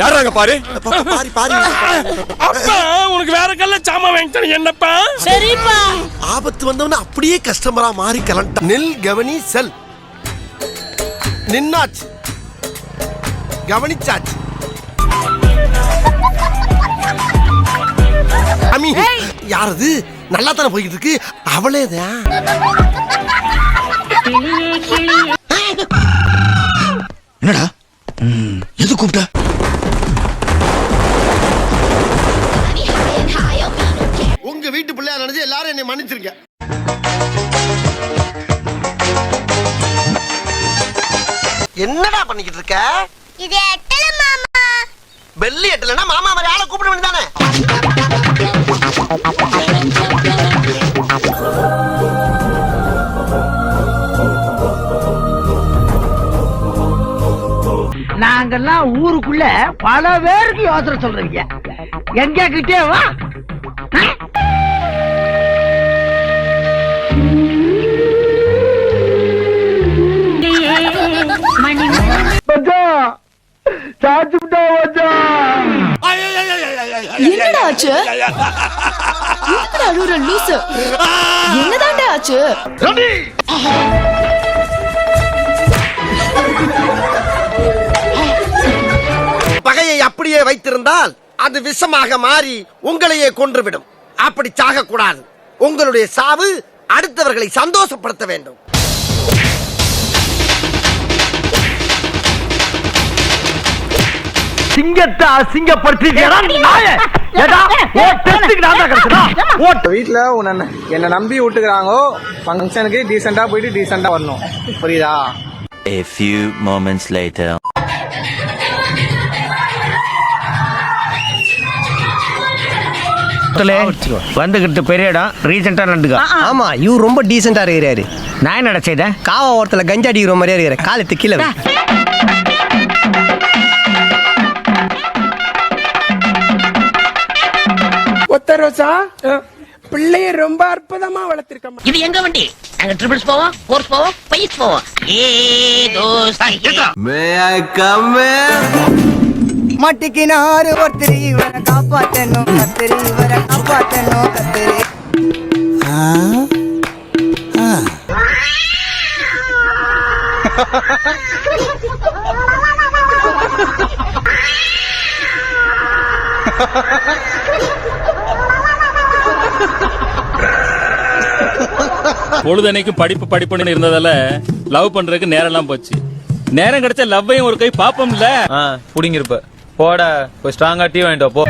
யாராங்க பாரு பாரி பாரி. அப்பா உனக்கு வேற கல்ல சாமா வாங்கிட்டேன் என்னப்பா. சரிப்பா. ஆபத்து வந்தவன அப்படியே கஸ்டமரா மாறி கலண்டா. நில் கவனி செல். நின்னாச்சு கவனிச்சாச்சு. அம்மி யாரது? நல்லா தானே போய்கிட்டு இருக்கு. அவளேதான். என்னடா எது கூப்பிட்ட? உங்க வீட்டு பிள்ளையா நினைச்சு எல்லாரும் என்னை மன்னிச்சிருங்க. என்னடா பண்ணிக்கிட்டு இருக்க? இது எட்டல மாமா. பெல்லி எட்டலனா மாமா மாதிரி ஆளை கூப்பிட வேண்டியதானே? நாங்கெல்லாம் ஊருக்குள்ள பல பேருக்கு யோசனை சொல்றீங்க. எங்க கிட்டே வா. என்னடா ஆச்சு? என்னடா அழுற லூசு? என்னதான்டா ஆச்சு? பகையை அப்படியே வைத்திருந்தால் அது விஷமாக மாறி உங்களையே கொன்றுவிடும். அப்படி சாகக்கூடாது. உங்களுடைய சாவு அடுத்தவர்களை சந்தோஷப்படுத்த வேண்டும். சிங்கத்தை அசிங்கப்படுத்திட்டா வீட்டுல என்ன நம்பி விட்டுக்கிறாங்க. ஃபங்க்ஷனுக்கு டீசெண்டா போயிட்டு டீசெண்டா வரணும். புரியுதா? A few moments later. வந்துகிட்டு பெரிய இடம் ரீசெண்டா நண்டுக்கா. ஆமா இவர் ரொம்ப டீசெண்டா இருக்கிறாரு. நான் என்னடா செய்தேன்? காவா ஓரத்துல கஞ்சா அடிக்கிற மாதிரியா இருக்கிற. காலத்து கீழே ரோசா பிள்ளைய ரொம்ப அற்புதமா வளர்த்திருக்க. இது எங்க வண்டி? நாங்க ட்ரிபிள்ஸ் போவோம், ஃபோர்ஸ் போவோம், பைஸ் போவோம். மட்டிக்கினாரு ஒருத்தர் இவரை காப்பாத்தணும் கத்திரி இவரை காப்பாத்தணும் கத்திரி. பொழுதனைக்கும் படிப்பு படிப்புன்னு இருந்ததால லவ் பண்றதுக்கு நேரம் எல்லாம் போச்சு. நேரம் கிடைச்சா லவ்வையும் ஒரு கை பாப்போம்ல. புடிங்கிருப்ப போட போய் ஸ்ட்ராங்கா டீ வாங்கிட்டு போ.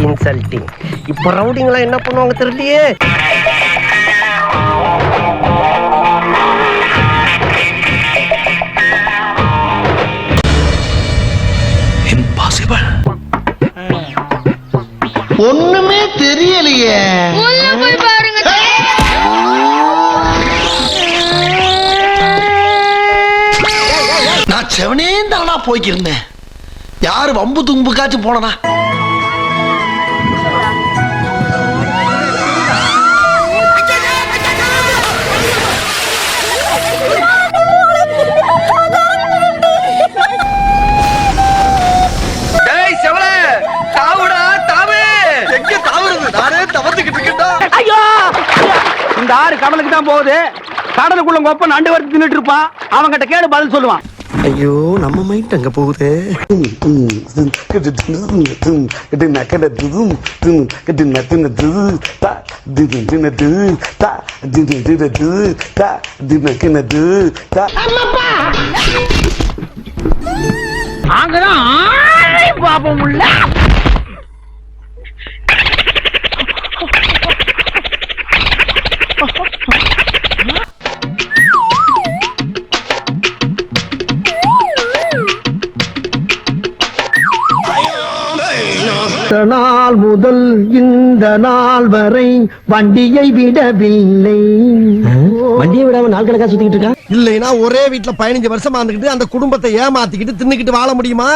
இன்சல்ட்டிங். இப்ப ரவுடிங்களா என்ன பண்ணுவாங்க தெரியலையே. இம்பாசிபிள். ஒண்ணுமே தெரியலையே. போய் பாருங்க. நான் செவனே தானா போய்க்கிருந்தேன். யாரு வம்பு தும்புக்காச்சும் போனா? இந்த ஆறு கடலுக்கு தான் போகுது. கடலுக்குள்ள கொப்ப நண்டு வரைக்கும் தின்னுட்டு இருப்பான். அவன்கிட்ட கேடு பதில் சொல்லுவான். ஐயோ நம்ம மைண்ட் அங்க போகுது. அங்கதான் பாப்போம் உள்ள. நாள் முதல் இந்த நாள் வரை வண்டியை விடவில்லை. வண்டியை விடாம நாள் கணக்கா சுத்திக்கிட்டு இருக்கா. இல்லைன்னா ஒரே வீட்டுல 15 வருஷமா இருந்துகிட்டு அந்த குடும்பத்தை ஏமாத்திக்கிட்டு தின்னுக்கிட்டு வாழ முடியுமா?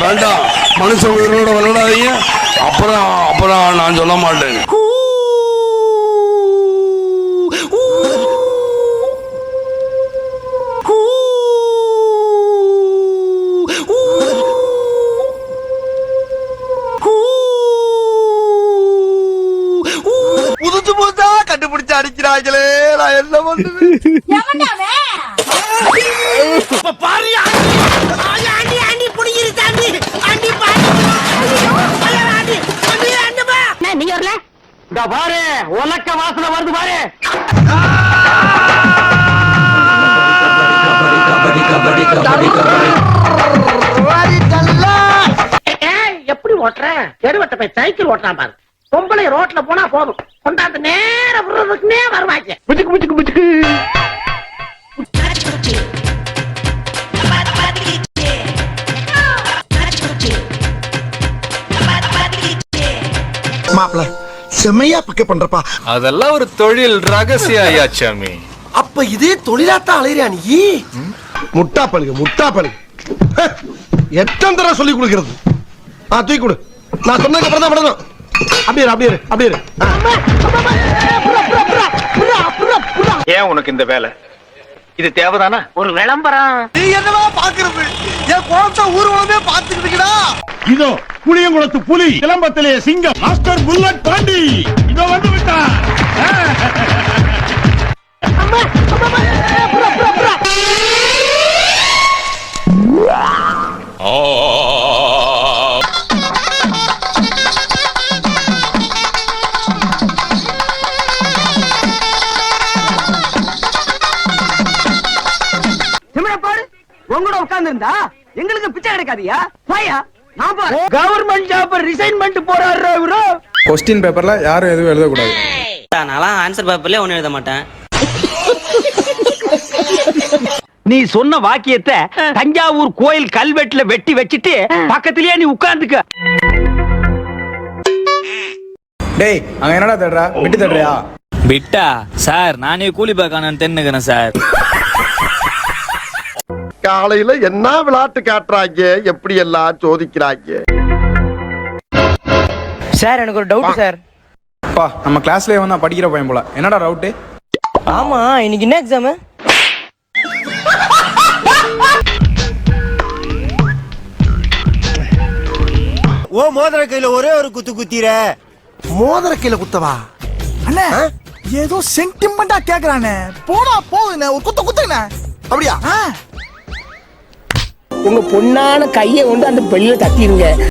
வேண்டாம் மனுஷ உயிரோட விளையாடாதீங்க. அப்புறம் நான் சொல்ல மாட்டேன். புதுசு புதுசா கண்டுபிடிச்சு அடிக்கிறாங்களே, நான் என்ன பண்ணுவேன்? நீங்க வரல இந்த பாரு உலக்க வாசனை வருது பாரு. எப்படி ஓட்டுற? எடுவட்ட போய் சைக்கிள் ஓட்டலாம் பாரு. பொம்பளை ரோட்ல போனா போதும், கொண்டாந்து நேர விடுறதுக்குன்னே வருவாங்க. புச்சுக்கு புச்சுக்கு புச்சுக்கு. மாப்பிள செம்மையா பிக்கப் பண்றப்பா. அதெல்லாம் ஒரு தொழில் ரகசியம் ஐயா சாமி. அப்ப இதே தொழிலாத்தான் அலையிறியா நீ? முட்டா பழுகு முட்டா பழுகு. எத்தனை தடவை சொல்லி கொடுக்கிறது? தூக்கி கொடு. நான் சொன்னதுக்கு அப்புறம் தான் விடணும். அப்படியே இரு, அப்படியே இரு, அப்படியே இரு. ஏன் உனக்கு இந்த வேலை? இது தேவைதானா? ஒரு விளம்பரம். நீ என்னவா பாக்குறது? என் குழந்தை ஊர்வலமே பாத்துக்கிட்டுடா. இதோ புளியங்குளத்து புலி, சிலம்பத்திலே சிங்கம், மாஸ்டர் புல்லட் பாண்டி இதோ வந்து விட்டான். பாரு உங்களோட உட்கார்ந்து இருந்தா எங்களுக்கு பிச்சை கிடைக்காதியா? போயா நான் பாரு கவர்மெண்ட் ஜாப் ரிசைன் பண்ணிட்டு போறாரு இவரு. கொஸ்டின் பேப்பர்ல யாரும் எதுவும் எழுதக்கூடாது. நான்லாம் ஆன்சர் பேப்பர்ல ஒன்னும் எழுத மாட்டேன். நீ சொன்ன வாக்கியத்தை தஞ்சாவூர் கோயில் கல்வெட்டுல வெட்டி வச்சிட்டு பக்கத்திலேயே நீ உட்கார்ந்துக்க. டேய் அங்க என்னடா தேடுறா? விட்டு தேடுறியா? பிட்டா சார், நானே கூலி பார்க்கானு தென்னுக்கிறேன் சார். காலையில என்ன விளையாட்டு காட்டுறாங்க, எப்படி எல்லாம் சோதிக்கிறாங்க. சார் எனக்கு ஒரு டவுட் சார். பா நம்ம கிளாஸ்லயே வந்தா படிக்கிற பையன் போல. என்னடா டவுட்? ஆமா இன்னைக்கு என்ன எக்ஸாம்? ஓ மோதிர கையில ஒரே ஒரு குத்து குத்திர. மோதிர கையில குத்தவா? அண்ணே ஏதோ சென்டிமெண்டா கேக்குறானே. போடா போகுதுண்ணே, ஒரு குத்து குத்துங்கண்ணே. அப்படியா? உங்க பொண்ணான கையை கொண்டு அந்த பெல்ல தட்டிடுங்க.